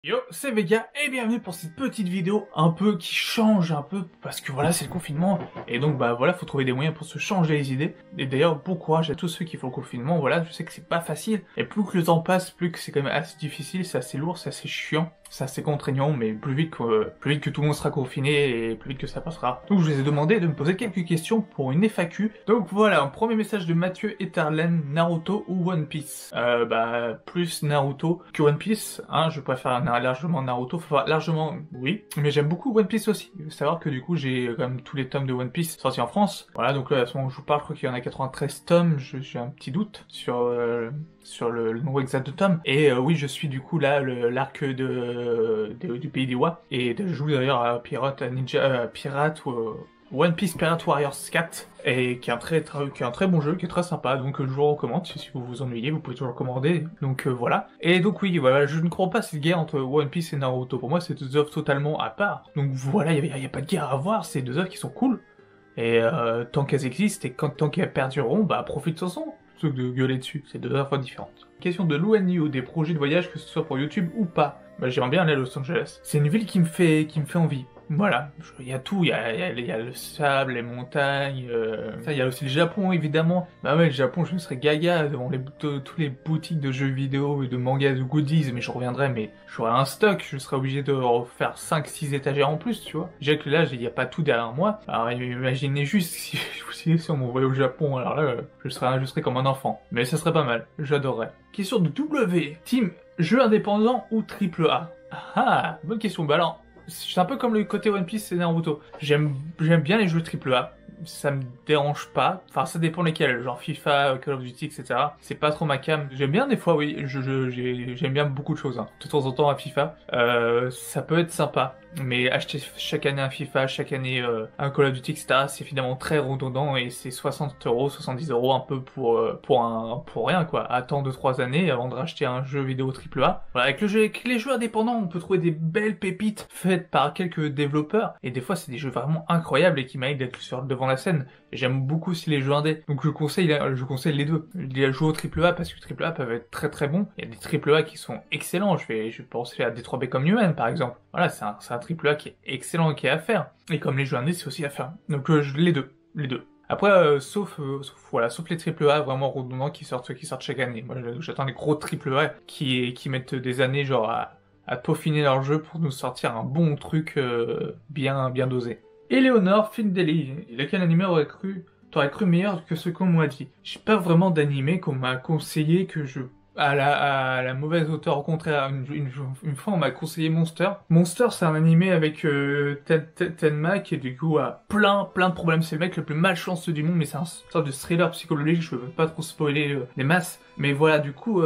Yo, c'est Vega et bienvenue pour cette petite vidéo un peu qui change un peu parce que voilà c'est le confinement et donc bah voilà faut trouver des moyens pour se changer les idées et d'ailleurs bon courage à tous ceux qui font le confinement, voilà je sais que c'est pas facile et plus que le temps passe plus que c'est quand même assez difficile, c'est assez lourd, c'est assez chiant, c'est assez contraignant mais plus vite que tout le monde sera confiné et plus vite que ça passera. Donc je vous ai demandé de me poser quelques questions pour une FAQ. Donc voilà, un premier message de Mathieu Etterlen, Naruto ou One Piece? Plus Naruto que One Piece, hein, je préfère largement Naruto, enfin largement oui, mais j'aime beaucoup One Piece aussi. Il faut savoir que du coup j'ai quand même tous les tomes de One Piece sortis en France. Voilà, donc là à ce moment où je vous parle, je crois qu'il y en a 93 tomes, j'ai un petit doute sur le nombre exact de tomes. Et oui, je suis du coup là l'arc du pays des Wa, et je joue d'ailleurs à Pirate ou One Piece Pirate Warriors 4, et qui est un très bon jeu, qui est très sympa, donc je vous recommande, si vous vous ennuyez, vous pouvez toujours le commander, donc voilà. Et donc oui, voilà, je ne crois pas cette guerre entre One Piece et Naruto, pour moi c'est deux œuvres totalement à part, donc voilà, il y a pas de guerre à voir, c'est deux œuvres qui sont cool, et tant qu'elles existent, et tant qu'elles perdureront, bah profitons-en, plutôt que de gueuler dessus, c'est deux œuvres différentes. Question de Louanio, des projets de voyage, que ce soit pour YouTube ou pas. Bah j'aimerais bien aller à Los Angeles, c'est une ville qui me fait envie. Voilà, il y a tout, il y a le sable, les montagnes, il y a aussi le Japon évidemment. Bah ouais, le Japon, je me serais gaga devant tous les boutiques de jeux vidéo et de mangas, de goodies, mais je reviendrai, mais j'aurais un stock, je serais obligé de refaire 5-6 étagères en plus, tu vois. Déjà que là, il n'y a pas tout derrière moi, alors imaginez juste si on m'envoyait au Japon, alors là, je serais comme un enfant. Mais ça serait pas mal, j'adorerais. Question de W, team, jeu indépendant ou AAA? Ah, bonne question, bah alors... C'est un peu comme le côté One Piece et Naruto. J'aime bien les jeux AAA. Ça me dérange pas. Enfin, ça dépend lesquels. Genre FIFA, Call of Duty, etc. C'est pas trop ma cam. J'aime bien des fois, oui. J'aime bien beaucoup de choses. Hein. De temps en temps à FIFA. Ça peut être sympa. Mais acheter chaque année un FIFA, chaque année un Call of Duty, etc. C'est finalement très redondant et c'est 60€, 70€ un peu pour rien quoi. Attends 2-3 années avant de racheter un jeu vidéo AAA. Voilà, avec les jeux indépendants, on peut trouver des belles pépites faites par quelques développeurs et des fois c'est des jeux vraiment incroyables et qui méritent d'être sur devant la scène. Et j'aime beaucoup aussi les jeux indés. Donc je conseille les deux. Il y a jouer au AAA parce que AAA peuvent être très très bons. Il y a des AAA qui sont excellents. Je vais penser à Detroit Become Human par exemple. Voilà, c'est un AAA qui est excellent et qui est à faire. Et comme les jeux indés, c'est aussi à faire. Donc les deux. Après, sauf les AAA vraiment redondants qui sortent chaque année. Moi, j'attends les gros AAA qui mettent des années genre à peaufiner leur jeu pour nous sortir un bon truc bien dosé. Eleonore Findeli, lequel animé t'aurais cru meilleur que ce qu'on m'a dit? J'ai pas vraiment d'animé qu'on m'a conseillé à la mauvaise hauteur. Au contraire, une fois on m'a conseillé Monster. Monster c'est un animé avec Tenma qui du coup a plein de problèmes. C'est le mec le plus malchanceux du monde, mais c'est un sorte de thriller psychologique, je veux pas trop spoiler les masses. Mais voilà, du coup,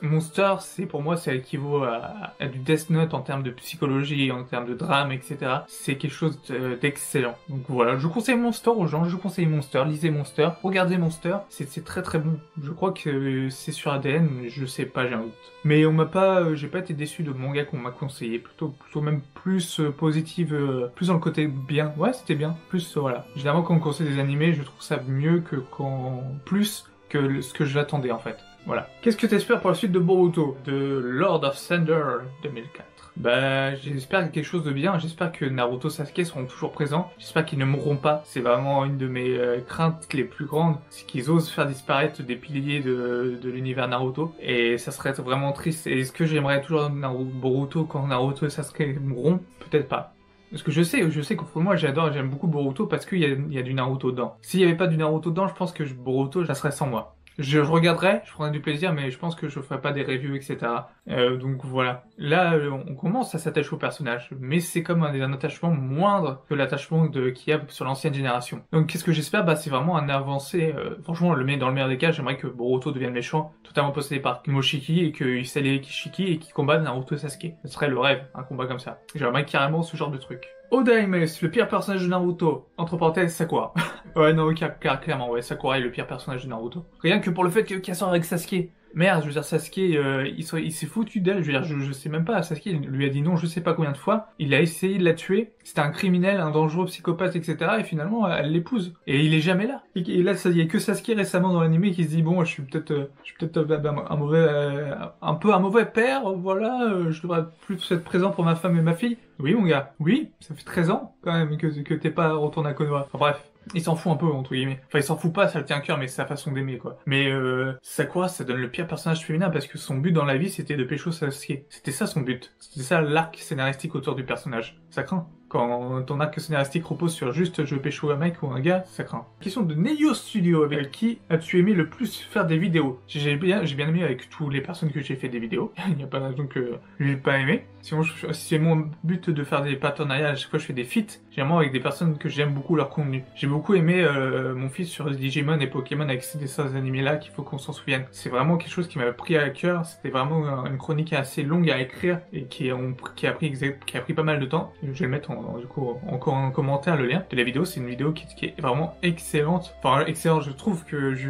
Monster, pour moi, ça équivaut à du Death Note en termes de psychologie, en termes de drame, etc. C'est quelque chose d'excellent. Donc voilà, je conseille Monster aux gens, lisez Monster, regardez Monster, c'est très très bon. Je crois que c'est sur ADN, mais je sais pas, j'ai un doute. Mais j'ai pas été déçu de manga qu'on m'a conseillé, plutôt même plus positive, plus dans le côté bien. Ouais, c'était bien. Plus voilà. Généralement quand on conseille des animés, je trouve ça mieux que ce que j'attendais en fait. Voilà. Qu'est-ce que t'espères pour la suite de Boruto, de Lord of Thunder 2004? Bah, j'espère quelque chose de bien. J'espère que Naruto, Sasuke seront toujours présents. J'espère qu'ils ne mourront pas. C'est vraiment une de mes craintes les plus grandes, c'est qu'ils osent faire disparaître des piliers de l'univers Naruto. Et ça serait vraiment triste. Et est-ce que j'aimerais toujours Boruto quand Naruto et Sasuke mourront? Peut-être pas. Parce que je sais qu'au fond de moi j'aime beaucoup Boruto parce qu'il y a du Naruto dedans. S'il y avait pas du Naruto dedans, je pense que Boruto, ça serait sans moi. Je regarderais, je prendrais du plaisir, mais je pense que je ferais pas des reviews, etc. Donc voilà. Là, on commence à s'attacher au personnage, mais c'est comme un attachement moindre que l'attachement qu'il y a sur l'ancienne génération. Donc qu'est-ce que j'espère? Bah c'est vraiment un avancé. Franchement, dans le meilleur des cas, j'aimerais que Boruto devienne méchant, totalement possédé par Moshiki, et qu'il s'allie avec Shiki et qu'il combatte Naruto et Sasuke. Ce serait le rêve, un combat comme ça. J'aimerais carrément ce genre de truc. Oda-Ime, le pire personnage de Naruto. Entre parenthèses, Sakura. Ouais, non, clairement, ouais, Sakura est le pire personnage de Naruto. Rien que pour le fait qu'il sort avec Sasuke. Merde, je veux dire, Sasuke, il s'est foutu d'elle, je veux dire, je sais même pas, Sasuke lui a dit non je sais pas combien de fois, il a essayé de la tuer, c'était un criminel, un dangereux psychopathe, etc. Et finalement, elle l'épouse. Et il est jamais là. Et là, il y a que Sasuke récemment dans l'anime qui se dit, bon, je suis peut-être un mauvais, un peu un mauvais père, voilà, je devrais plus être présent pour ma femme et ma fille. Oui, mon gars, oui, ça fait 13 ans, quand même, que t'es pas retourné à Konoha. Enfin, bref. Il s'en fout un peu, entre guillemets. Enfin, il s'en fout pas, ça le tient à cœur, mais c'est sa façon d'aimer, quoi. Mais Sakura, ça donne le pire personnage féminin parce que son but dans la vie, c'était de pécho Sasuke. C'était ça son but. C'était ça l'arc scénaristique autour du personnage. Ça craint. Quand ton arc scénaristique repose sur juste je pécho un mec ou un gars, ça craint. Question de Neyo Studio, avec qui as-tu aimé le plus faire des vidéos? J'ai bien aimé avec toutes les personnes que j'ai fait des vidéos. Il n'y a pas de raison que j'ai pas aimé. Sinon, c'est mon but de faire des partenariats. À chaque fois, je fais des feats. Généralement avec des personnes que j'aime beaucoup leur contenu. J'ai beaucoup aimé mon feat sur Digimon et Pokémon avec ces dessins animés-là qu'il faut qu'on s'en souvienne. C'est vraiment quelque chose qui m'a pris à cœur. C'était vraiment une chronique assez longue à écrire et qui a pris pas mal de temps. Je vais le mettre du coup encore en commentaire le lien de la vidéo. C'est une vidéo qui est vraiment excellente. Enfin excellente, je trouve que j'ai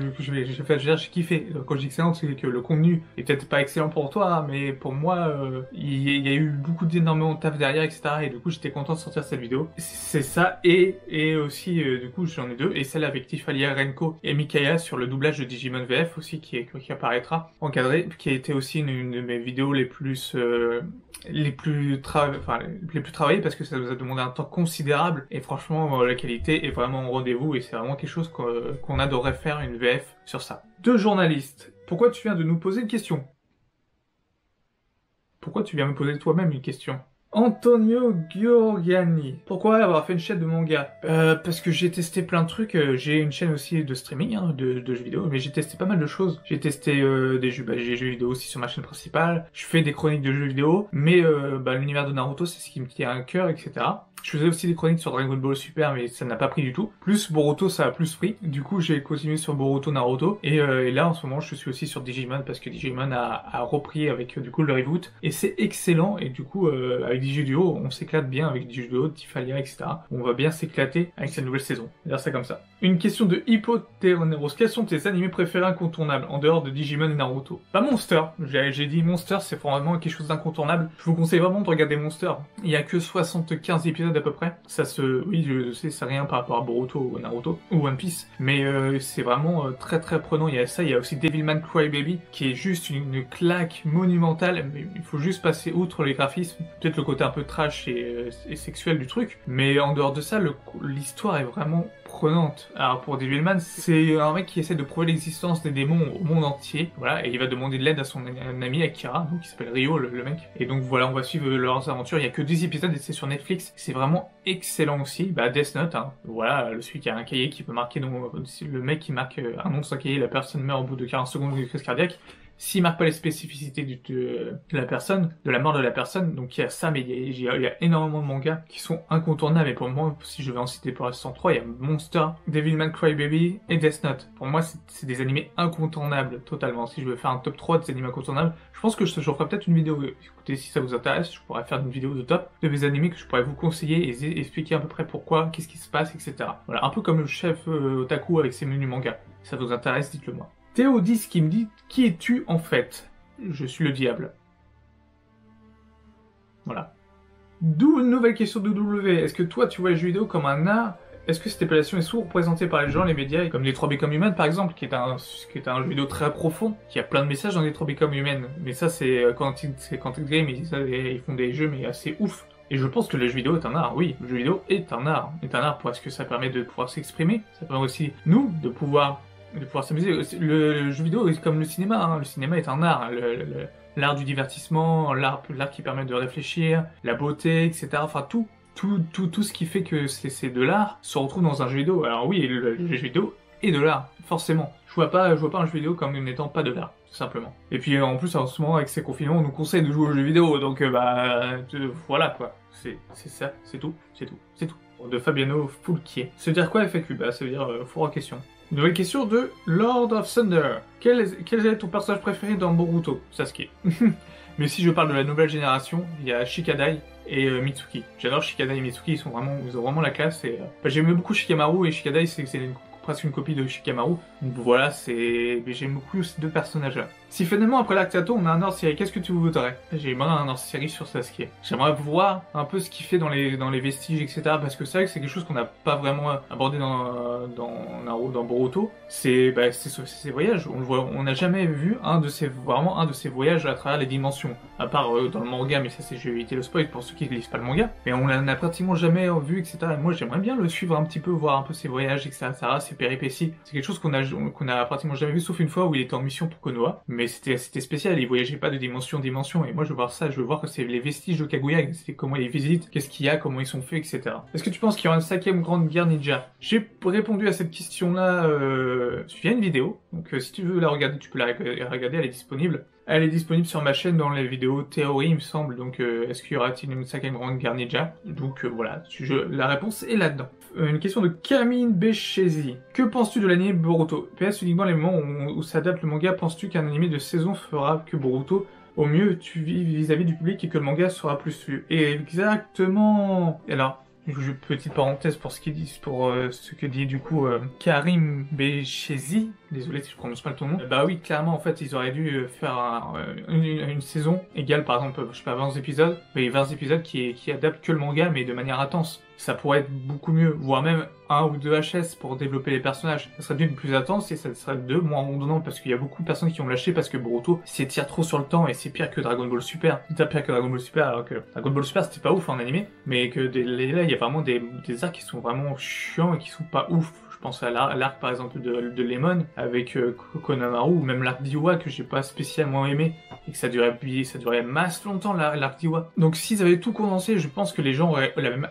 kiffé. Quand je dis excellente, c'est que le contenu est peut-être pas excellent pour toi, mais pour moi il y a eu beaucoup d'énormément de taf derrière, etc. Et du coup j'étais content de sortir cette vidéo. C'est ça et aussi du coup j'en ai deux, et celle avec Tifalia Renko et Mikaya sur le doublage de Digimon VF aussi qui apparaîtra encadré, qui a été aussi une de mes vidéos les plus travaillées parce que ça nous a demandé un temps considérable et franchement la qualité est vraiment au rendez-vous et c'est vraiment quelque chose qu'on adorerait faire une VF sur ça. Deux journalistes. Pourquoi tu viens de nous poser une question? Pourquoi tu viens me poser toi-même une question? Antonio Giorgiani. Pourquoi avoir fait une chaîne de manga? Parce que j'ai testé plein de trucs. J'ai une chaîne aussi de streaming, hein, de jeux vidéo, mais j'ai testé pas mal de choses. J'ai testé des jeux vidéo aussi sur ma chaîne principale. Je fais des chroniques de jeux vidéo, mais l'univers de Naruto, c'est ce qui me tient à cœur, etc. Je faisais aussi des chroniques sur Dragon Ball Super, mais ça n'a pas pris du tout. Plus Boruto, ça a plus pris. Du coup, j'ai continué sur Boruto, Naruto. Et là, en ce moment, je suis aussi sur Digimon, parce que Digimon a repris avec du coup le reboot. Et c'est excellent. Et du coup, avec Digiduo, on s'éclate bien avec Digiduo, Tifalia, etc. On va bien s'éclater avec cette nouvelle saison. On va dire ça comme ça. Une question de Hippoteroneros. Quels sont tes animés préférés incontournables, en dehors de Digimon et Naruto? Bah Monster. J'ai dit Monster, c'est vraiment quelque chose d'incontournable. Je vous conseille vraiment de regarder Monster. Il y a que 75 épisodes à peu près. Oui, je sais, c'est rien par rapport à Boruto ou Naruto ou One Piece, mais c'est vraiment très très prenant. Il y a ça, il y a aussi Devilman Crybaby qui est juste une claque monumentale. Mais il faut juste passer outre les graphismes, peut-être le côté un peu trash et sexuel du truc, mais en dehors de ça, l'histoire est vraiment prenante. Alors pour Devilman, c'est un mec qui essaie de prouver l'existence des démons au monde entier, voilà, et il va demander de l'aide à son ami Akira, donc qui s'appelle Ryo, le mec. Et donc voilà, on va suivre leurs aventures. Il y a que 10 épisodes et c'est sur Netflix. C'est vraiment excellent aussi. Bah Death Note, hein. Voilà, celui qui a un cahier qui peut marquer, le mec qui marque un nom de son cahier, la personne meurt au bout de 40 secondes de crise cardiaque. S'il marque pas les spécificités de la personne, de la mort de la personne, donc il y a ça, mais il y a énormément de mangas qui sont incontournables, et pour moi, si je vais en citer pour l'instant 3, il y a Monster, Devilman Crybaby et Death Note. Pour moi, c'est des animés incontournables, totalement. Si je veux faire un top 3 des animés incontournables, je pense que je ferai peut-être une vidéo. Écoutez, si ça vous intéresse, je pourrais faire une vidéo de top de mes animés que je pourrais vous conseiller et expliquer à peu près pourquoi, qu'est-ce qui se passe, etc. Voilà, un peu comme le chef Otaku avec ses menus manga. Si ça vous intéresse, dites-le moi. Théo10 qui me dit « Qui es-tu en fait ?» Je suis le diable. Voilà. D'où une nouvelle question de W. Est-ce que toi tu vois les jeux vidéo comme un art? Est-ce que cette appellation est souvent représentée par les gens, les médias, comme Detroit Become Human par exemple, qui est un jeu vidéo très profond, qui a plein de messages dans Detroit Become Human. Mais ça c'est Quantic Dream, ils font des jeux mais assez ouf. Et je pense que le jeu vidéo est un art, oui, le jeu vidéo est un art parce que ça permet de pouvoir s'exprimer, ça permet aussi, nous, de pouvoir s'amuser. Le jeu vidéo est comme le cinéma, hein. Le cinéma est un art, l'art du divertissement, l'art qui permet de réfléchir, la beauté, etc. Enfin tout ce qui fait que c'est de l'art se retrouve dans un jeu vidéo. Alors oui, le jeu vidéo est de l'art, forcément. Je vois pas un jeu vidéo comme n'étant pas de l'art, tout simplement. Et puis en plus en ce moment avec ces confinements, on nous conseille de jouer aux jeux vidéo, donc voilà quoi. C'est ça, c'est tout. De Fabiano Fulquier. Ça veut dire quoi FAQ? Bah ça veut dire four en question. Nouvelle question de Lord of Thunder. Quel est ton personnage préféré dans Boruto? Sasuke. Mais si je parle de la nouvelle génération, il y a Shikadai et Mitsuki. J'adore Shikadai et Mitsuki, ils ont vraiment la classe. J'aimais beaucoup Shikamaru et Shikadai, c'est presque une copie de Shikamaru. Donc voilà, j'aime beaucoup ces deux personnages-là. Si finalement après l'arc Sato on a un hors-série, qu'est-ce que tu voudrais? J'aimerais un hors-série sur Sasuke. J'aimerais voir un peu ce qu'il fait dans les vestiges, etc. Parce que c'est vrai que c'est quelque chose qu'on n'a pas vraiment abordé dans Boruto. C'est ses voyages. On n'a jamais vu vraiment un de ses voyages à travers les dimensions. À part dans le manga, mais ça c'est, je vais éviter le spoil pour ceux qui lisent pas le manga. Mais on n'a pratiquement jamais vu, etc. Et moi j'aimerais bien le suivre un petit peu, voir un peu ses voyages, etc. Ses péripéties. C'est quelque chose qu'on a pratiquement jamais vu, sauf une fois où il était en mission pour Konoha. Mais c'était spécial, il voyageait pas de dimension en dimension. Et moi je veux voir ça, je veux voir que c'est les vestiges de Kaguya, c'est comment ils les visitent, qu'est-ce qu'il y a, comment ils sont faits, etc. Est-ce que tu penses qu'il y aura une 5e grande guerre ninja? J'ai répondu à cette question-là via une vidéo. Donc si tu veux la regarder, tu peux la regarder, elle est disponible. Elle est disponible sur ma chaîne dans les vidéos théorie, il me semble. Donc, est-ce qu'il y aura-t-il une 5e grande guerre ninja? Donc, voilà, la réponse est là-dedans. Une question de Camille Béchézy. Que penses-tu de l'anime Boruto? PS, uniquement les moments où s'adapte le manga, penses-tu qu'un anime de saison fera que Boruto au mieux tu vis vis-à-vis du public et que le manga sera plus vu? Exactement. Et alors, petite parenthèse pour ce que dit du coup Karim Béchézy, désolé si je prononce pas ton nom. Bah oui, clairement en fait ils auraient dû faire une saison égale par exemple, je sais pas, 20 épisodes, mais 20 épisodes qui adaptent que le manga mais de manière intense. Ça pourrait être beaucoup mieux, voire même 1 ou 2 HS pour développer les personnages. Ça serait d'une plus intense et ça serait 2 moins redondant parce qu'il y a beaucoup de personnes qui ont lâché parce que Boruto s'étire trop sur le temps et c'est pire que Dragon Ball Super. C'est pire que Dragon Ball Super alors que Dragon Ball Super c'était pas ouf en animé, mais que là il y a vraiment des arcs qui sont vraiment chiants et qui sont pas ouf. Je pense à l'arc par exemple de Lemon avec Konohamaru ou même l'arc d'Iwa que j'ai pas spécialement aimé et que ça durait masse longtemps l'arc d'Iwa. Donc s'ils avaient tout condensé, je pense que les gens auraient la même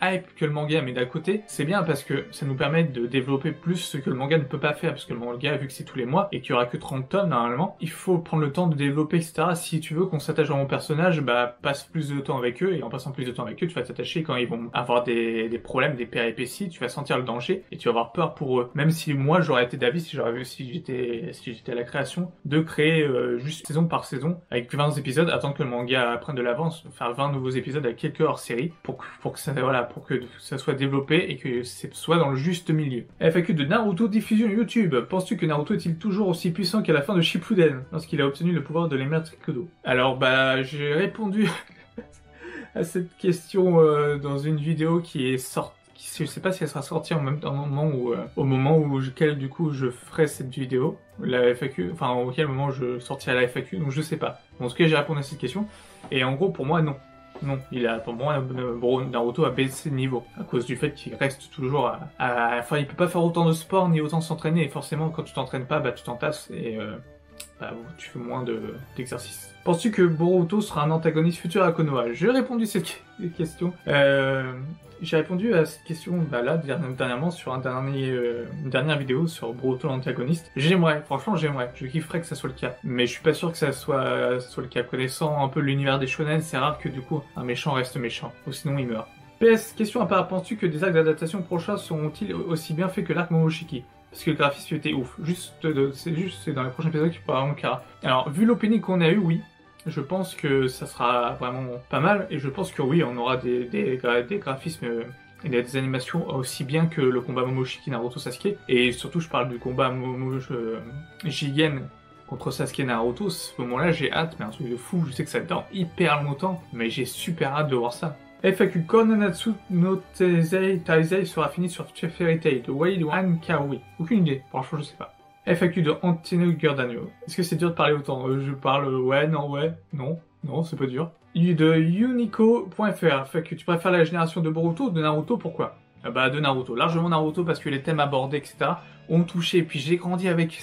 hype que le manga, mais d'un côté c'est bien parce que ça nous permet de développer plus ce que le manga ne peut pas faire, parce que le manga vu que c'est tous les mois et qu'il y aura que 30 tomes normalement, il faut prendre le temps de développer, etc. Si tu veux qu'on s'attache à mon personnage, bah passe plus de temps avec eux, et en passant plus de temps avec eux, tu vas t'attacher quand ils vont avoir des problèmes, des péripéties, tu vas sentir le danger et tu vas avoir peur pour eux. Même si moi j'aurais été d'avis, si j'étais à la création, de créer juste saison par saison avec 20 épisodes, attendre que le manga prenne de l'avance, faire 20 nouveaux épisodes avec quelques hors-séries pour que ça soit développé et que ce soit dans le juste milieu. FAQ de Naruto diffusion YouTube. Penses-tu que Naruto est-il toujours aussi puissant qu'à la fin de Shippuden lorsqu'il a obtenu le pouvoir de l'émeraude Kudo? Alors bah j'ai répondu à cette question dans une vidéo qui est sortie. Je sais pas si elle sera sortie au moment où du coup je ferai cette vidéo, la FAQ, enfin auquel moment je sortirai la FAQ, donc je sais pas. En tout cas j'ai répondu à cette question, et en gros pour moi non. Non, pour moi, Naruto a baissé de niveau, à cause du fait qu'il reste toujours enfin, il peut pas faire autant de sport, ni autant s'entraîner, et forcément, quand tu t'entraînes pas, bah, tu t'entasses, et tu fais moins d'exercice. Penses-tu que Boruto sera un antagoniste futur à Konoha? J'ai répondu à cette question. J'ai répondu à cette question là dernièrement sur une dernière vidéo sur Boruto l'antagoniste. Franchement j'aimerais, je kifferais que ça soit le cas. Mais je suis pas sûr que ça soit le cas. Connaissant un peu l'univers des shonen, c'est rare que du coup un méchant reste méchant, ou sinon il meurt. PS, question à part, penses-tu que des arcs d'adaptation prochains seront-ils aussi bien faits que l'arc Momoshiki? Parce que le graphisme était ouf. C'est dans les prochains épisodes qu'il pourra avoir Kara. Alors, vu l'opening qu'on a eu, oui. Je pense que ça sera vraiment pas mal, et je pense que oui, on aura des graphismes et des animations aussi bien que le combat Momoshiki Naruto Sasuke, et surtout je parle du combat Jigen contre Sasuke Naruto. Ce moment-là j'ai hâte, mais un truc de fou, je sais que ça dure hyper longtemps, mais j'ai super hâte de voir ça. FAQ, quand Nanatsu no Taizai sera fini sur Fairy Tail de Wade One Kawi? Aucune idée, franchement je sais pas. FAQ de Antonio Giordano. Est-ce que c'est dur de parler autant? Je parle ouais, non, c'est pas dur. De Unico.fr. FAQ, tu préfères la génération de Boruto ou de Naruto, pourquoi? Bah de Naruto, largement Naruto parce que les thèmes abordés, etc. ont touché, puis j'ai grandi avec,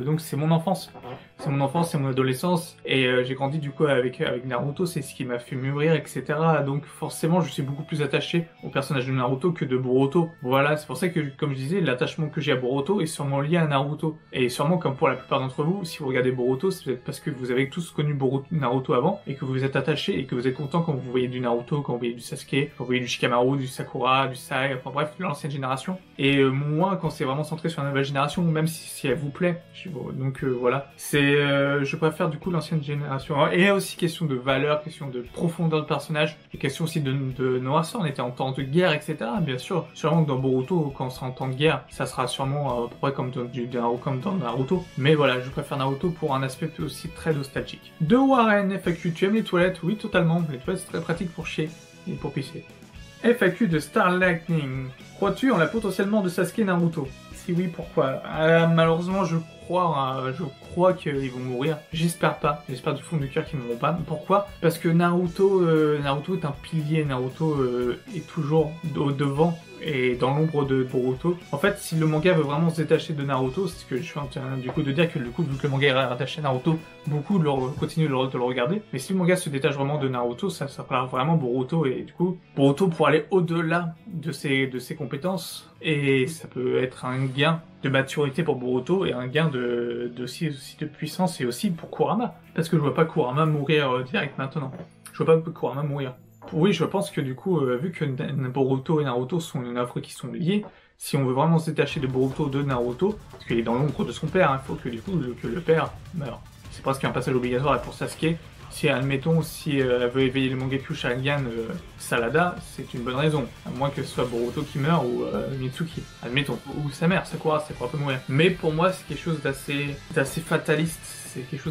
donc c'est mon enfance. C'est mon enfance, c'est mon adolescence, et j'ai grandi du coup avec Naruto, c'est ce qui m'a fait mûrir, etc. Donc forcément, je suis beaucoup plus attaché au personnage de Naruto que de Boruto. Voilà, c'est pour ça que, comme je disais, l'attachement que j'ai à Boruto est sûrement lié à Naruto. Et sûrement, comme pour la plupart d'entre vous, si vous regardez Boruto, c'est peut-être parce que vous avez tous connu Naruto avant, et que vous êtes attaché, et que vous êtes content quand vous voyez du Naruto, quand vous voyez du Sasuke, quand vous voyez du Shikamaru, du Sakura, du Sai, enfin bref, de l'ancienne génération. Et moins quand c'est vraiment centré sur la nouvelle génération, même si elle vous plaît. Donc voilà, je préfère du coup l'ancienne génération. Et il y a aussi question de valeur, question de profondeur de personnage, et question aussi de noirceur. On était en temps de guerre, etc. Bien sûr, sûrement que dans Boruto, quand on sera en temps de guerre, ça sera sûrement à peu près comme dans Naruto. Mais voilà, je préfère Naruto pour un aspect aussi très nostalgique. De Warren, FAQ, tu aimes les toilettes? Oui, totalement. Les toilettes, c'est très pratique pour chier et pour pisser. FAQ de Star Lightning. Crois-tu en la potentiellement de Sasuke et Naruto? Si oui, pourquoi? Malheureusement, je crois qu'ils vont mourir. J'espère pas. J'espère du fond du cœur qu'ils ne mourront pas. Pourquoi? Parce que Naruto est un pilier. Naruto est toujours au devant et dans l'ombre de Boruto. En fait, si le manga veut vraiment se détacher de Naruto, c'est ce que je suis en train du coup de dire, que du coup, vu que le manga est rattaché à Naruto, beaucoup continuent de le regarder. Mais si le manga se détache vraiment de Naruto, ça sera vraiment Boruto, et du coup, Boruto pour aller au-delà de ses compétences, et ça peut être un gain de maturité pour Boruto et un gain aussi de puissance, et aussi pour Kurama. Parce que je vois pas Kurama mourir direct maintenant. Je vois pas Kurama mourir. Oui, je pense que du coup, vu que Boruto et Naruto sont une œuvre qui sont liées, si on veut vraiment se détacher de Boruto de Naruto, parce qu'il est dans l'ombre de son père, il faut que du coup que le père meure. C'est presque un passage obligatoire pour Sasuke. Si, admettons, elle veut éveiller le Mangekyou Sharingan Salada, c'est une bonne raison. À moins que ce soit Boruto qui meurt ou Mitsuki. Admettons. Ou sa mère, Sakura peut mourir. Mais pour moi, c'est quelque chose d'assez fataliste. C'est quelque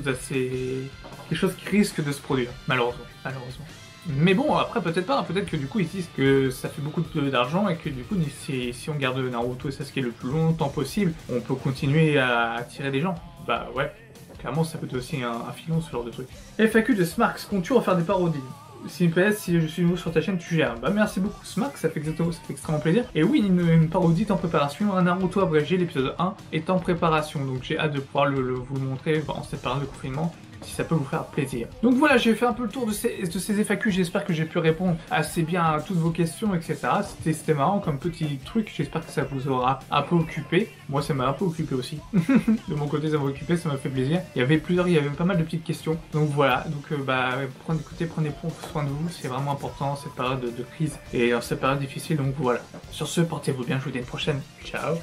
chose qui risque de se produire, malheureusement. Mais bon, après peut-être pas, peut-être que du coup ils disent que ça fait beaucoup d'argent et que du coup si on garde Naruto et Sasuke le plus longtemps possible, on peut continuer à attirer des gens. Bah ouais, clairement ça peut être aussi un filon, ce genre de truc. FAQ de Smarks, comptes-tu refaire des parodies? S'il me plaît, si je suis nouveau sur ta chaîne, tu gères. Bah merci beaucoup Smarks, ça fait extrêmement plaisir. Et oui, une parodie est en préparation, un Naruto abrégé, l'épisode 1 est en préparation, donc j'ai hâte de pouvoir vous le montrer en cette période de confinement, si ça peut vous faire plaisir. Donc voilà, j'ai fait un peu le tour de ces FAQ, j'espère que j'ai pu répondre assez bien à toutes vos questions, etc. C'était marrant comme petit truc, j'espère que ça vous aura un peu occupé. Moi ça m'a un peu occupé aussi. De mon côté ça m'a occupé, ça m'a fait plaisir. Il y avait pas mal de petites questions. Donc voilà, prenez soin de vous, c'est vraiment important cette période de crise et cette période difficile, donc voilà. Sur ce, portez-vous bien, je vous dis à une prochaine. Ciao.